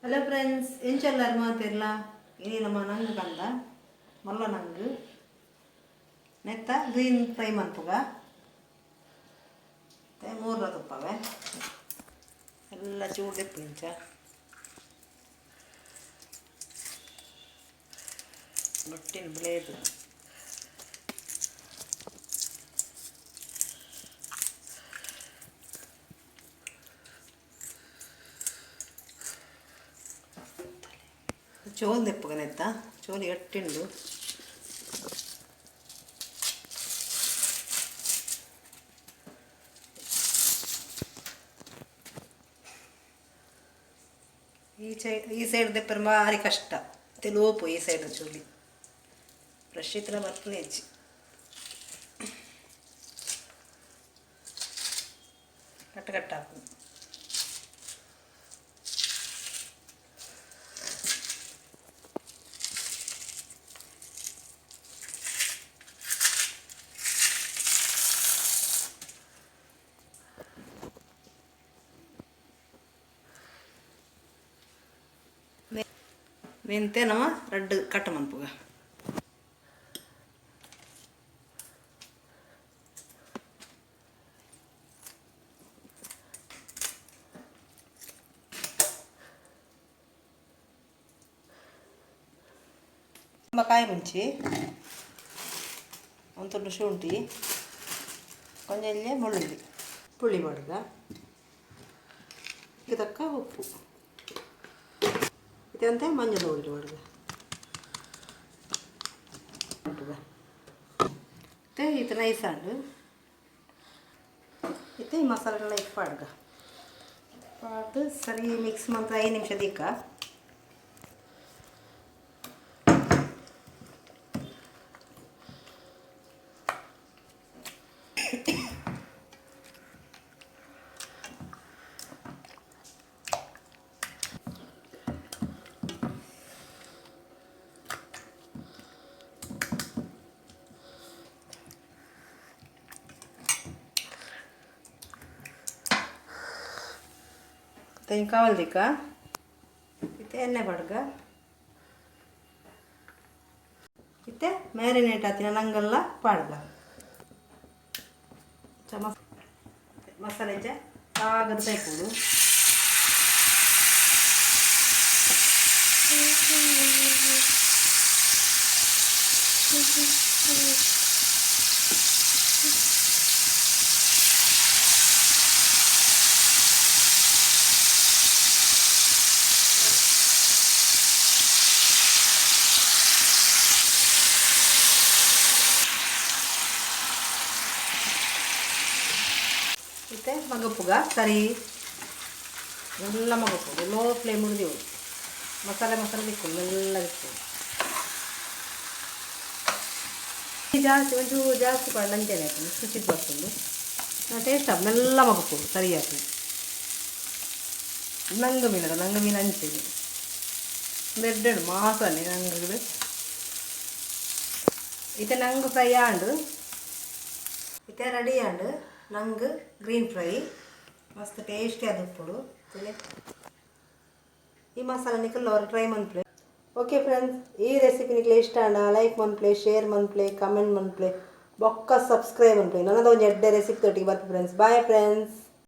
Hello friends ಎಂಚೆಲ್ಲಾರು ಮಾತಿರಲ್ಲ ಇನಿ ನಮ್ಮ ನಂಗೆ ಕಂದ ಮಲ್ಲ ನಂಗೆ ನೆತ್ತ ಗ್ರೀನ್ ಫ್ರೈ ಮನ್ಪುಗ ಮೂರ ತುಪ್ಪವೆ ಎಲ್ಲ ಚೂಡೆಪ್ಪು ಇಂಚ ರೊಟ್ಟಿನ ಬ್ಲೇದು ಚೋಲ್ ತೆಪ್ಪಗನೆತ್ತ ಚೋಲಿ ಗಟ್ಟಿಂಡು ಈ ಸೈಡ್ ದೆಪ್ಪರ ಭಾರಿ ಕಷ್ಟ ತೆಲೋಪು ಈ ಸೈಡ್ ಚೋಲಿ ಬ್ರಷ್ ಇತ್ರ ಬರ್ತದೆ ಹೆಚ್ಚಿ ಕಟ್ಟ ಕಟ್ಟ ಹಾಕು ಮೆಂತೆ ನಮ್ಮ ರೆಡ್ ಕಟ್ ಮನ್ಪುಗ ಕಾಯಿ ಮುಂಚಿ ಒಂದು ತುಂಡು ಶುಂಠಿ ಕೊಂಚ ಇಲ್ಲೇ ಬೆಳ್ಳುಳ್ಳಿ ಪುಳಿ ಮಾಡುಗ ಇದಕ್ಕ ಉಪ್ಪು ಇದಂತೆ ಮಂಜಳ ಹುಡಿ ಮಾಡುಗ ಮತ್ತೆ ಇದು ನೈಸ್ ಆಡು ಮತ್ತೆ ಈ ಮಸಾಲೆಲ್ಲ ಇಪ್ಪಾಡ್ಗ ಪಾಡು ಸರಿ ಮಿಕ್ಸ್ ಮಾಡ್ತಾ 5 ನಿಮಿಷ ದಿಕ್ಕ तें कावल दिका इते एण्णे पड़ग इते मैरिनेट आती नंगल्ला पड़ग मसाले आगद बेकूडु इते मगपुग सरी ಎಲ್ಲ ಮಗಪುಗ ಲೋ ಫ್ಲೇಮ್ ಹಿಡಿದೆವು ಮಸಾಲೆ ದಿಕ್ಕು ಎಲ್ಲ ದಿಕ್ಕು ಜಾಸ್ತಿ ಒಂಚೂರು ಜಾಸ್ತಿ ಪಡ್ಲಂಚೇನೆ ಆಯ್ತು ಶುಚಿತ್ ಬರ್ತದೆ ಟೇಸ್ಟ್ ಆಗ ಮೆಲ್ಲ ಮಗಪುಗು ಸರಿಯಾಗಿ ನಂಗೆ ಮೀನು ಹಂಚಿದೆ ದೊಡ್ಡ ಮಾಸನೆ ನಂಗೆ ಇತ್ತೆ ನಂಗೆ ಫ್ರೈ ಆಂಡು ಇತ್ತೆ ರೆಡಿ ಆಂಡು ನಂಗೆ ಗ್ರೀನ್ ಫ್ರೈ ಮಸ್ತ್ ಟೇಸ್ಟಿ ಅದು ಉಪ್ಪುಡು ಈ ಮಸಾಲೆ ನಿಕ್ಕಲ್ಲವರು ಟ್ರೈ ಮನ್ಪ್ಲೆ ಓಕೆ ಫ್ರೆಂಡ್ಸ್ ಈ ರೆಸಿಪಿ ನಿಕ್ಲೆ ಇಷ್ಟ ಆಂಡ ಲೈಕ್ ಮನ್ಪ್ಲೆ ಶೇರ್ ಮನ್ಪ್ಲೆ ಕಮೆಂಟ್ ಮನ್ಪ್ಲೆ ಬೊಕ್ಕ ಸಬ್ಸ್ಕ್ರೈಬ್ ಮನ್ಪ್ಲೆ ನನ್ನದು ಒಂದು ಎಡ್ಡೆ ರೆಸಿಪಿ ತೊಟ್ಟಿಗೆ ಬರ್ತೀವಿ ಫ್ರೆಂಡ್ಸ್ ಬಾಯ್ ಫ್ರೆಂಡ್ಸ್.